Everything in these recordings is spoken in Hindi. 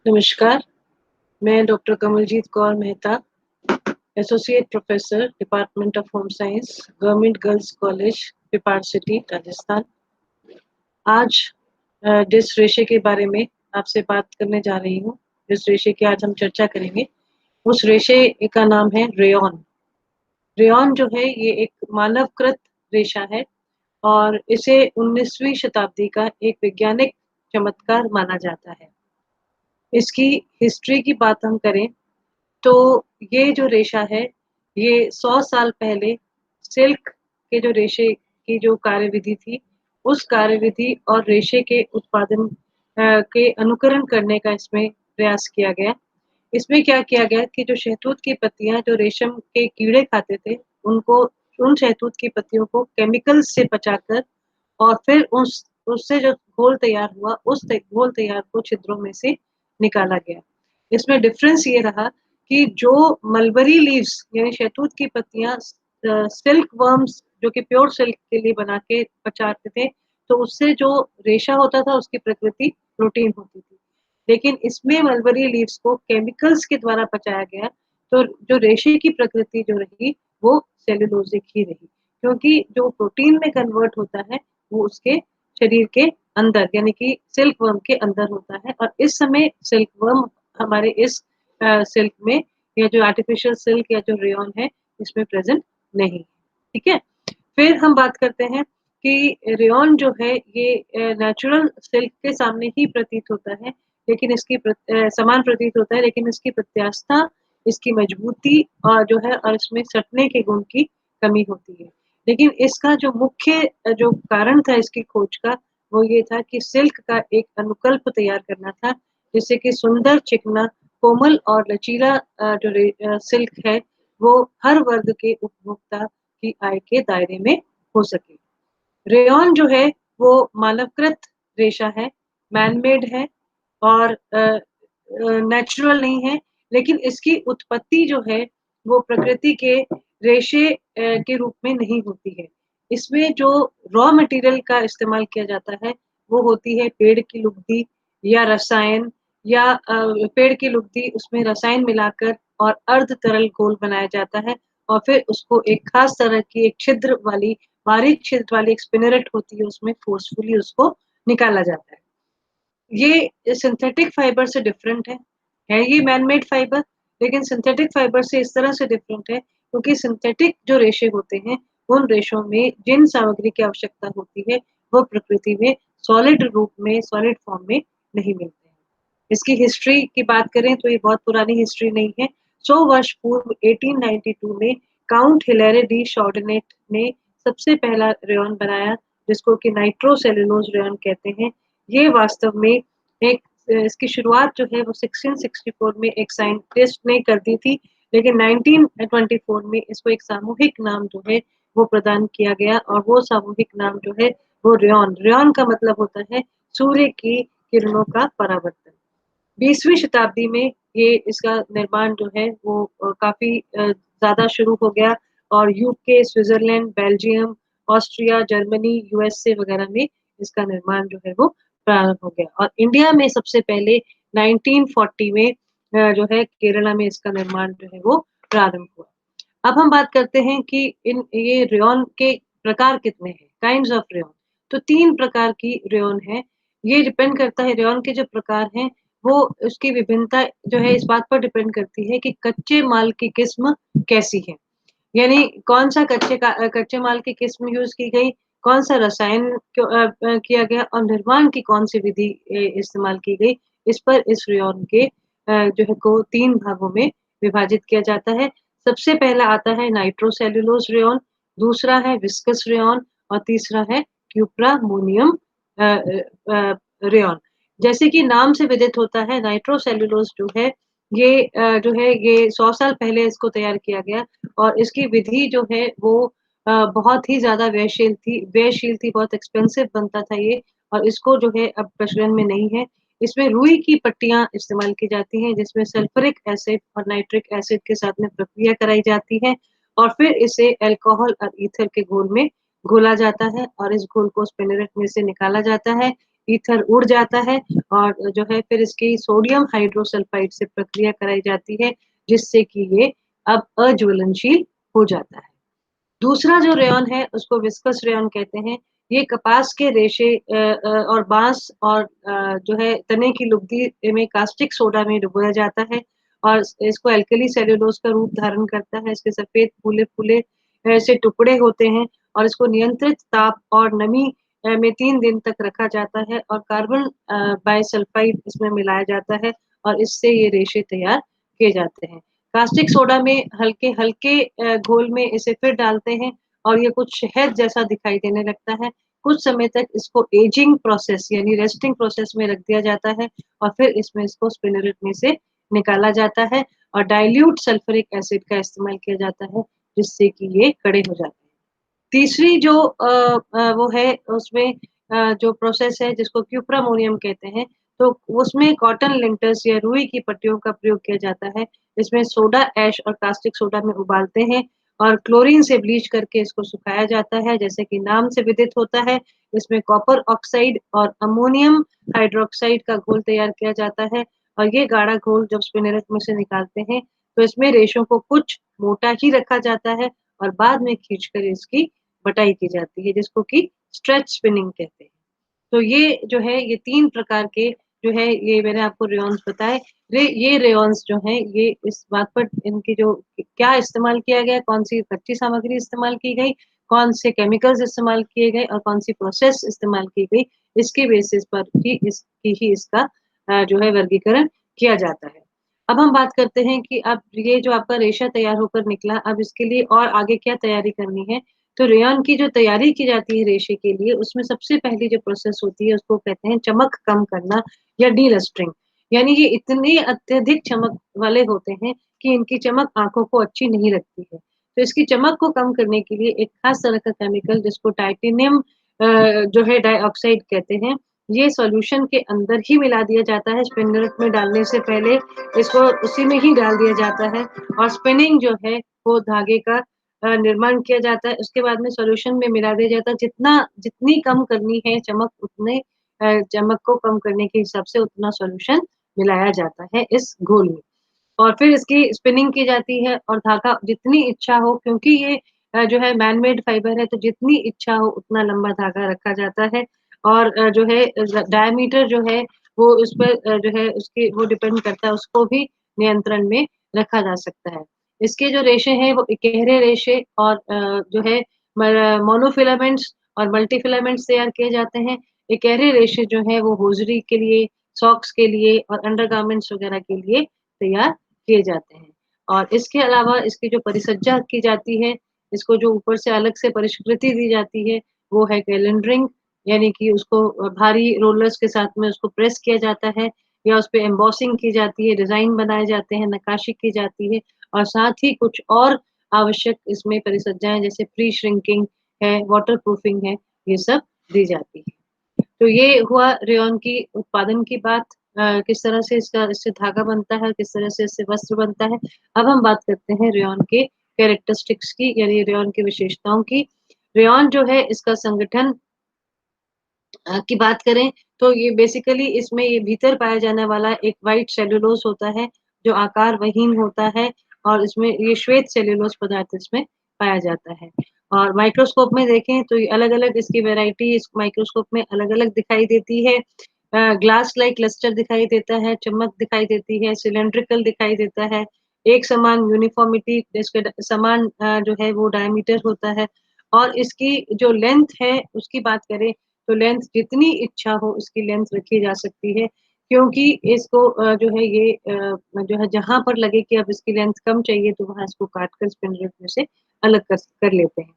नमस्कार, मैं doctor Kamaljeet Kaur Mehta, associate professor department of home science, government girls college, Pipar city, Rajasthan. आज जिस रेशे के बारे में आपसे बात करने जा रही हूँ, जिस रेशे की आज हम चर्चा करेंगे, उस रेशे का नाम है रेयॉन। रेयॉन जो है ये एक मानवकृत रेशा है और इसे 19वीं शताब्दी का एक वैज्ञानिक चमत्कार माना जाता है। इसकी हिस्ट्री की बात हम करें तो ये जो रेशा है, ये 100 साल पहले सिल्क के जो रेशे की जो कार्यविधि थी, उस कार्यविधि और रेशे के उत्पादन के अनुकरण करने का इसमें प्रयास किया गया। इसमें क्या किया गया कि जो शहतूत की पत्तियाँ जो रेशम के कीड़े खाते थे, उनको उन शहतूत की पत्तियों को केमिकल्स से बचाकर और फिर उससे जो घोल तैयार हुआ, उस घोल तैयार को छिद्रों में से निकाला गया। इसमें डिफरेंस ये रहा कि जो मलबरी लीव्स यानी शहतूत की पत्तियाँ सिल्क वर्म्स जो कि प्योर सिल्क के लिए बना के बचाते थे, तो उससे जो रेशा होता था उसकी प्रकृति प्रोटीन होती थी। लेकिन इसमें मलबरी लीव्स को केमिकल्स के द्वारा बचाया गया, तो जो रेशे की प्रकृति जो रही वो सेलुलोजिक ही रही, क्योंकि जो प्रोटीन में कन्वर्ट होता है वो उसके शरीर के अंदर यानी कि सिल्क वर्म के अंदर होता है और इस समय सिल्क वर्म हमारे इस सिल्क में या जो आर्टिफिशियल सिल्क या जो रेयॉन है इसमें प्रेजेंट नहीं है। ठीक है, फिर हम बात करते हैं कि रेयॉन जो है ये नेचुरल सिल्क के सामने ही प्रतीत होता है, लेकिन इसकी समान प्रतीत होता है, लेकिन इसकी प्रत्यास्थता, इसकी मजबूती और जो है और इसमें सटने के गुण की कमी होती है। लेकिन इसका जो मुख्य जो कारण था इसकी खोज का, वो ये था कि सिल्क का एक अनुकल्प तैयार करना था, जिससे कि सुंदर, चिकना, कोमल और लचीला सिल्क है, वो हर वर्ग के उपभोक्ता की आय के दायरे में हो सके। रेयॉन जो है वो मानवकृत रेशा है, मैन मेड है और नेचुरल नहीं है, लेकिन इसकी उत्पत्ति जो है वो प्रकृति के रेशे के रूप में नहीं होती है। इसमें जो रॉ मटेरियल का इस्तेमाल किया जाता है वो होती है पेड़ की लुगदी या रसायन या पेड़ की लुगदी, उसमें रसायन मिलाकर और अर्ध तरल घोल बनाया जाता है और फिर उसको एक खास तरह की एक छिद्र वाली बारीक छिद्र वाली एक स्पिनरेट होती है, उसमें फोर्सफुली उसको निकाला जाता है। ये सिंथेटिक फाइबर से डिफरेंट है ये मैनमेड फाइबर, लेकिन सिंथेटिक फाइबर से इस तरह से डिफरेंट है क्योंकि सिंथेटिक जो रेशे होते हैं, उन रेशों में जिन सामग्री की आवश्यकता होती है, वो प्रकृति में सॉलिड रूप में, सॉलिड फॉर्म में नहीं मिलते हैं। इसकी हिस्ट्री की बात करें तो ये बहुत पुरानी हिस्ट्री नहीं है। 100 वर्ष पूर्व 1892 में काउंट हिलेरे डी शॉर्डनेट ने सबसे पहला रेयॉन बनाया, जिसको कि नाइट्रोसेलुलोज रेयॉन कहते हैं। ये वास्तव में एक इसकी शुरुआत जो है वो 1664 में एक साइंटिस्ट ने कर दी थी, लेकिन 1924 में इसको एक सामूहिक नाम जो है वो प्रदान किया गया और वो सामूहिक नाम जो है वो रेयॉन। रेयॉन का मतलब होता है सूर्य की किरणों का परावर्तन। 20वीं शताब्दी में ये इसका निर्माण जो है वो काफ़ी ज़्यादा शुरू हो गया और UK, Switzerland, Belgium, Austria, Germany, USA वगैरह में इसका निर्माण जो है वो प्रारंभ हो गया और इंडिया में सबसे पहले 1940 में जो है केरला में इसका निर्माण जो है वो प्रारंभ हुआ। अब हम बात करते हैं कि इन ये रेयॉन के प्रकार कितने हैं, काइंड्स ऑफ रेयॉन। तो 3 प्रकार की रेयॉन है। ये डिपेंड करता है रेयॉन के जो प्रकार हैं, वो उसकी विभिन्नता जो है इस बात पर डिपेंड करती है कि कच्चे माल की किस्म कैसी है। यानी कौन-सा कच्चे माल की किस्म यूज़ की गई, कौन-सा रसायन किया गया और निर्माण की कौन-सी विधि इस्तेमाल की गई, इस पर इस रेयॉन के जो है को 3 भागों में विभाजित किया जाता है। सबसे पहला आता है नाइट्रोसेल्युलोज रेयॉन, दूसरा है विस्कस रेयॉन और तीसरा है क्यूप्रामोनियम रेयॉन। जैसे कि नाम से विदित होता है, नाइट्रोसेल्युलोज जो है ये जो है ये 100 साल पहले इसको तैयार किया गया और इसकी विधि जो है वो बहुत ही ज़्यादा व्ययशील थी, बहुत एक्सपेंसिव बनता था ये और इसको जो है अब प्रचलन में नहीं है। इसमें रुई की पट्टियाँ इस्तेमाल की जाती हैं, जिसमें सल्फ्यूरिक एसिड और नाइट्रिक एसिड के साथ में प्रक्रिया कराई जाती है और फिर इसे अल्कोहल और ईथर के घोल में घोला जाता है और इस घोल को स्पिनरेट में से निकाला जाता है। ईथर उड़ जाता है और जो है फिर इसकी सोडियम हाइड्रोसल्फाइड से प्रक्रिया कराई जाती है, जिससे कि ये अब अज्वलनशील हो जाता है। दूसरा जो रेयॉन है उसको विस्कस रेयॉन कहते हैं। ये कपास के रेशे और बाँस और जो है तने की लुगदी में कास्टिक सोडा में डुबोया जाता है और इसको एल्कली सेल्यूलोज़ का रूप धारण करता है। इसके सफ़ेद फूले-फूले से टुकड़े होते हैं और इसको नियंत्रित ताप और नमी में 3 दिन तक रखा जाता है और कार्बन बाइसल्फ़ाइड इसमें मिलाया जाता है और इससे ये रेशे तैयार किए जाते हैं। कास्टिक सोडा में हल्के-हल्के घोल में इसे फिर डालते हैं और ये कुछ शहद जैसा दिखाई देने लगता है। कुछ समय तक इसको एजिंग प्रोसेस यानी रेस्टिंग प्रोसेस में रख दिया जाता है और फिर इसमें इसको स्पिनरेट में से निकाला जाता है और डाइल्यूट सल्फ्यूरिक एसिड का इस्तेमाल किया जाता है, जिससे कि ये कड़े हो जाते हैं। तीसरी जो वो है उसमें जो प्रोसेस है जिसको क्यूप्रामोनियम कहते हैं, तो उसमें कॉटन लिंटर्स या रुई की पट्टियों का प्रयोग किया जाता है। इसमें सोडा ऐश और कास्टिक सोडा में उबालते हैं और क्लोरीन से ब्लीच करके इसको सुखाया जाता है, जैसे कि नाम से विदित होता है। इसमें कॉपर ऑक्साइड और अमोनियम हाइड्रॉक्साइड का घोल तैयार किया जाता है और ये गाढ़ा घोल जब स्पिनरेट में से निकालते हैं, तो इसमें रेशों को कुछ मोटा ही रखा जाता है और बाद में खींचकर इसकी बटाई की जाती है, जिसको कि स्ट्रेच स्पिनिंग कहते हैं। तो ये जो है ये 3 प्रकार के जो है ये मैंने आपको रेयॉन्स बताए। ये रेयॉन्स जो हैं ये इस बात पर इनकी जो क्या इस्तेमाल किया गया, कौन-सी कच्ची सामग्री इस्तेमाल की गई, कौन से केमिकल्स इस्तेमाल किए गए और कौन-सी प्रोसेस इस्तेमाल की गई, इसके बेसिस पर ही इसका जो है वर्गीकरण किया जाता है। अब हम बात करते हैं कि अब ये जो आपका रेशा तैयार होकर निकला, अब इसके लिए और आगे क्या तैयारी करनी है? तो रेयॉन की जो तैयारी की जाती है रेशे के लिए, उसमें सबसे पहली जो प्रोसेस होती है, उसको कहते हैं चमक कम करना या डीलस्टरिंग। यानी ये इतने अत्यधिक चमक वाले होते हैं कि इनकी चमक आँखों को अच्छी नहीं लगती है। तो इसकी चमक को कम करने के लिए एक खास तरह का केमिकल जिसको टाइटेनियम जो है डाइऑक्साइड कहते हैं, ये सॉल्यूशन के अंदर ही मिला दिया जाता है, स्पिनरेट में डालने से पहले इसको उसी में ही डाल दिया जाता है और स्पिनिंग जो है वो धागे का निर्माण किया जाता है। उसके बाद में सॉल्यूशन में मिला दिया जाता है। जितनी कम करनी है चमक उतने चमक को कम करने के हिसाब से उतना सॉल्यूशन मिलाया जाता है इस घोल में। और फिर इसकी स्पिनिंग की जाती है और धागा जितनी इच्छा हो क्योंकि ये जो है मैन मेड फाइबर है तो जितनी इच्छा हो उतना लंबा धागा रखा जाता है और जो है डायमीटर जो है वो उस पर जो है उसकी वो डिपेंड करता है उसको भी नियंत्रण में रखा जा सकता है। इसके जो रेशे हैं वो इकहरे रेशे और जो है मोनोफिलामेंट्स और मल्टीफिलामेंट्स तैयार किए जाते हैं। इकहरे रेशे जो हैं वो होज़री के लिए, सॉक्स के लिए और अंडरगारमेंट्स वगैरह के लिए तैयार किए जाते हैं। और इसके अलावा इसकी जो परिसज्जा की जाती है, इसको जो ऊपर से अलग से परिष्कृति दी जाती है, वो है कैलेंडरिंग यानी कि उसको भारी रोलर्स के साथ में उसको प्रेस किया जाता है या उसपे एम्बॉसिंग की जाती है, डिज़ाइन बनाए जाते हैं, नक्काशी की जाती है और साथ ही कुछ और आवश्यक इसमें परिसज्जाएँ जैसे प्री श्रिंकिंग है, वाटर प्रूफिंग है, ये सब दी जाती है। तो ये हुआ रेयॉन की उत्पादन की बात किस तरह से इससे धागा बनता है, किस तरह से इससे वस्त्र बनता है। अब हम बात करते हैं रेयॉन के कैरेक्टरिस्टिक्स की यानी रेयॉन की विशेषताओं की। रेयॉन जो है इसका संगठन की बात करें तो ये बेसिकली इसमें ये भीतर पाया जाने वाला एक व्हाइट सेल्युलोज होता है, जो आकारविहीन होता है और इसमें ये श्वेत सेल्युलोज पदार्थ इसमें पाया जाता है। और माइक्रोस्कोप में देखें तो ये अलग-अलग इसकी वैरायटी इस माइक्रोस्कोप में अलग-अलग दिखाई देती है। ग्लास लाइक लस्टर दिखाई देता है, चमक दिखाई देती है, सिलिंड्रिकल दिखाई देता है, एक समान यूनिफ़ॉर्मिटी इसके समान जो है वो डायमीटर होता है और इसकी जो लेंथ है उसकी बात करें तो लेंथ जितनी इच्छा हो उसकी लेंथ रखी जा सकती है क्योंकि इसको जो है ये जो है जहाँ पर लगे कि अब इसकी लेंथ कम चाहिए तो वहाँ इसको काट कर स्पिंडल में से अलग कर लेते हैं।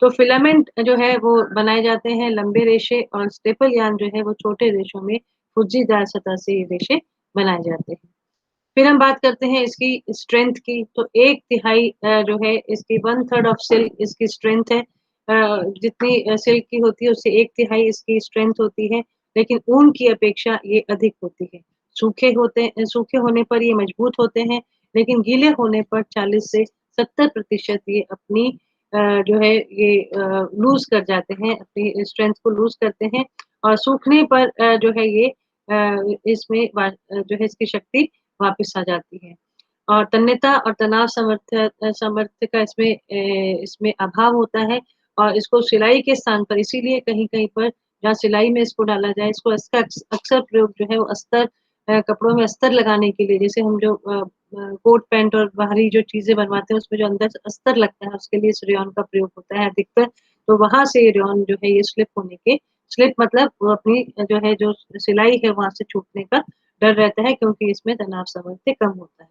तो फिलामेंट जो है वो बनाए जाते हैं लंबे रेशे और स्टेपल यार्न जो है वो छोटे रेशों में फुज्जीदार सतह से ये रेशे बनाए जाते हैं। फिर हम बात करते हैं इसकी स्ट्रेंथ की, तो 1/3 जो है इसकी 1/3 ऑफ सिल्क इसकी स्ट्रेंथ है। जितनी सिल्क की होती है उससे 1/3 इसकी स्ट्रेंथ होती है, लेकिन ऊन की अपेक्षा ये अधिक होती है। सूखे होने पर ये मजबूत होते हैं, लेकिन गीले होने पर 40 से 70% ये अपनी जो है ये लूज़ कर जाते हैं, अपनी स्ट्रेंथ को लूज़ करते हैं और सूखने पर जो है ये इसमें जो है इसकी शक्ति वापस आ जाती है। और तन्यता और तनाव सामर्थ्य का इसमें अभाव होता है और इसको सिलाई के स्थान पर इसीलिए कहीं-कहीं पर जहाँ सिलाई में इसको डाला जाए, इसको इसका अक्सर प्रयोग जो है वो अस्तर कपड़ों में अस्तर लगाने के लिए जैसे हम जो कोट पैंट और बाहरी जो चीज़ें बनवाते हैं उसमें जो अंदर अस्तर लगता है उसके लिए इस रेयॉन का प्रयोग होता है अधिकतर। तो वहाँ से रेयॉन जो है ये स्लिप मतलब वो अपनी जो है जो सिलाई है वहाँ से छूटने का डर रहता है क्योंकि इसमें तनाव सामर्थ्य कम होता है।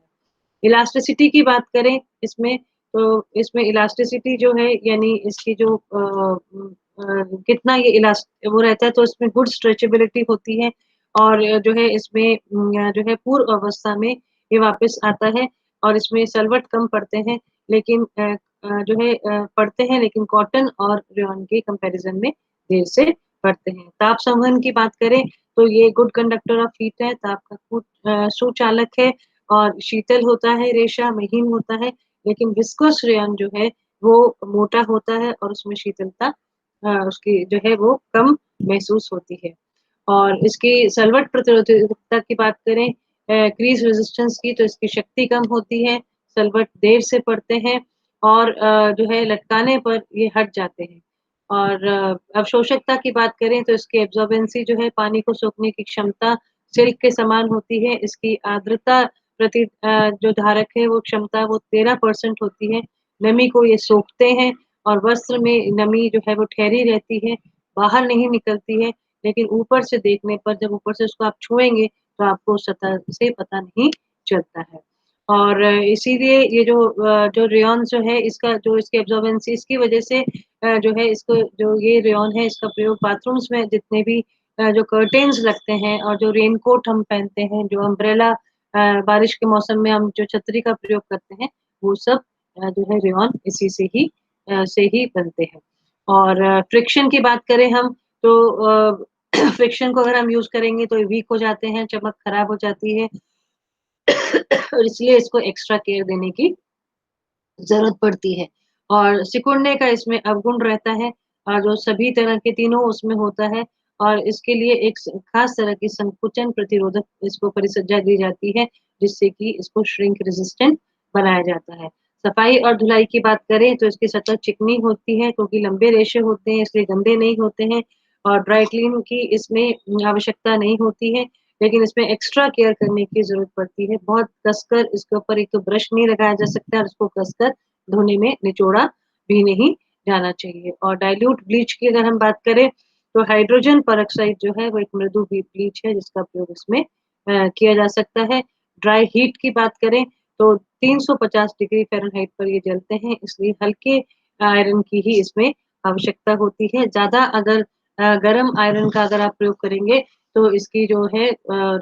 इलास्टिसिटी की बात करें इसमें, तो इसमें इलास्टिसिटी जो है यानी इसकी जो कितना ये वो रहता है तो इसमें गुड स्ट्रेचेबिलिटी होती है और जो है इसमें जो है पूर्व अवस्था में ये वापस आता है और इसमें सलवट कम पड़ते हैं लेकिन जो है पड़ते हैं लेकिन कॉटन और रेयॉन के कंपैरिज़न में देर से पड़ते हैं। ताप संवहन की बात करें तो ये गुड कंडक्टर ऑफ हीट है, ताप का सुचालक है और शीतल होता है रेशा, महीन होता है, लेकिन विस्कोस रेयॉन जो है वो मोटा होता है और उसमें शीतलता उसकी जो है वो कम महसूस होती है। और इसकी सलवट प्रतिरोधकता की बात करें क्रीज़ रेज़िस्टेंस की तो इसकी शक्ति कम होती है, सलवट देर से पड़ते हैं और जो है लटकाने पर ये हट जाते हैं। और अवशोषकता की बात करें तो इसकी एब्ज़ॉर्बेंसी जो है पानी को सोखने की क्षमता सिल्क के समान होती है, इसकी आर्द्रता जो धारक है वो क्षमता वो 13% होती है, नमी को ये सोखते हैं और वस्त्र में नमी जो है वो ठहरी रहती है, बाहर नहीं निकलती है, लेकिन ऊपर से देखने पर जब ऊपर से उसको आप छुएँगे, तो आपको सतह से पता नहीं चलता है। और इसीलिए ये जो रेयॉन जो है इसका जो इसकी एब्ज़ॉर्बेंसी इसकी वज़ह से जो है इसको जो ये रेयॉन है इसका प्रयोग बाथरूम्स में जितने भी जो कर्टेन्स लगते हैं और जो रेनकोट हम पहनते हैं, जो अम्ब्रेला बारिश के मौसम में हम जो छतरी का प्रयोग करते हैं, वो सब जो है रेयॉन इसी से ही बनते हैं। और फ्रिक्शन की बात करें हम तो फ्रिक्शन को अगर हम यूज़ करेंगे तो ये वीक हो जाते हैं, चमक खराब हो जाती है और इसलिए इसको एक्स्ट्रा केयर देने की ज़रूरत पड़ती है। और सिकुड़ने का इसमें अवगुण रहता है और जो सभी तरह के तीनों उसमें होता है और इसके लिए एक खास तरह की संकुचन प्रतिरोधक इसको परिसज्जा दी जाती है, जिससे कि इसको श्रिंक रेजिस्टेंट बनाया जाता है। सफाई और धुलाई की बात करें तो इसकी सतह चिकनी होती है क्योंकि लंबे रेशे होते हैं इसलिए गंदे नहीं होते हैं और ड्राई क्लीन की इसमें आवश्यकता नहीं होती है, लेकिन इसमें एक्स्ट्रा केयर करने की ज़रूरत पड़ती है। बहुत कसकर इसके ऊपर एक तो ब्रश नहीं लगाया जा सकता है और इसको कसकर धोने में निचोड़ा भी नहीं जाना चाहिए। और डाइल्यूट ब्लीच की अगर हम बात करें, तो हाइड्रोजन पेरोक्साइड जो है वो एक मृदु ब्लीच है जिसका प्रयोग इसमें किया जा सकता है। ड्राई हीट की बात करें तो 350 डिग्री फ़ारेनहाइट पर ये जलते हैं इसलिए हल्के आयरन की ही इसमें आवश्यकता होती है। ज़्यादा अगर गरम आयरन का अगर आप प्रयोग करेंगे तो इसकी जो है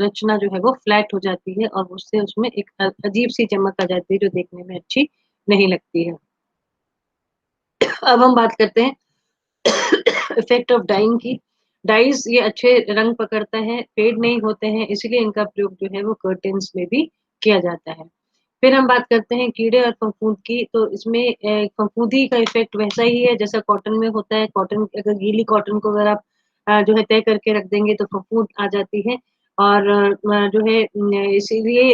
रचना जो है वो फ्लैट हो जाती है और उससे उसमें एक अजीब-सी चमक आ जाती है जो देखने में अच्छी नहीं लगती है। अब हम बात करते हैं इफेक्ट ऑफ डाइंग की। डाइज़ ये अच्छे रंग पकड़ता है, फेड नहीं होते हैं, इसीलिए इनका प्रयोग जो है वो कर्टेन्स में भी किया जाता है। फिर हम बात करते हैं कीड़े और फफूंद की, तो इसमें फफूंदी का इफ़ेक्ट वैसा ही है जैसा कॉटन में होता है। कॉटन अगर गीली कॉटन को अगर आप जो है तय करके रख देंगे तो फफूंद आ जाती है और जो है इसीलिए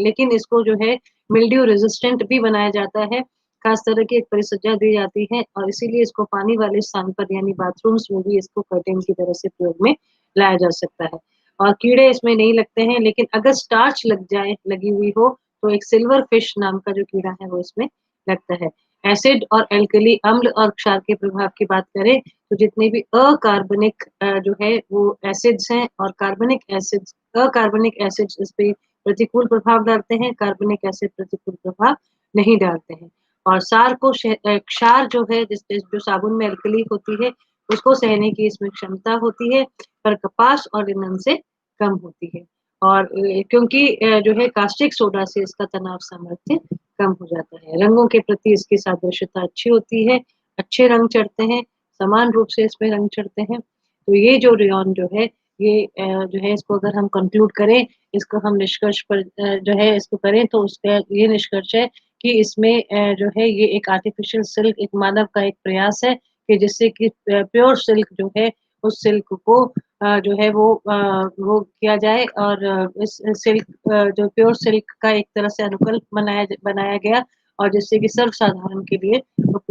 लेकिन इसको जो है मिल्ड्यू रेज़िस्टेंट भी बनाया जाता है। खास तरह की एक परिचर्या दी जाती है और इसीलिए इसको पानी वाले स्थान पर यानी बाथरूम्स में भी इसको कर्टेन की तरह से प्रयोग में लाया जा सकता है। और कीड़े इसमें नहीं लगते हैं लेकिन अगर स्टार्च लगी हुई हो तो एक सिल्वर फिश नाम का जो कीड़ा है वो इसमें लगता है। एसिड और एल्कली अम्ल और क्षार के प्रभाव की बात करें तो जितने भी अकार्बनिक जो है वो एसिड्स हैं और अकार्बनिक एसिड्स इस पे प्रतिकूल प्रभाव डालते हैं, कार्बनिक एसिड प्रतिकूल प्रभाव नहीं डालते हैं। और क्षार जो है जो साबुन में एल्कली होती है, उसको सहने की इसमें क्षमता होती है, पर कपास और लिनन से कम होती है। और क्योंकि जो है कास्टिक सोडा से इसका तनाव सामर्थ्य कम हो जाता है। रंगों के प्रति इसकी सादृश्यता अच्छी होती है, अच्छे रंग चढ़ते हैं, समान रूप से इसमें रंग चढ़ते हैं। तो ये जो रेयॉन जो है, ये जो है इसको अगर हम कंक्लूड करें, इसको हम निष्कर्ष पर जो है इसको करें तो उसका ये निष्कर्ष है कि इसमें जो है ये एक आर्टिफिशियल सिल्क एक मानव का एक प्रयास है कि जिससे कि प्योर सिल्क जो है उस सिल्क को जो है वो किया जाए और इस सिल्क जो प्योर सिल्क का एक तरह से अनुकल्प बनाया गया और जिससे कि सर्वसाधारण के लिए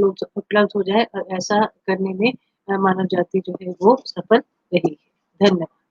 उपलब्ध हो जाए और ऐसा करने में मानव जाति जो है वो सफल रही है। धन्यवाद।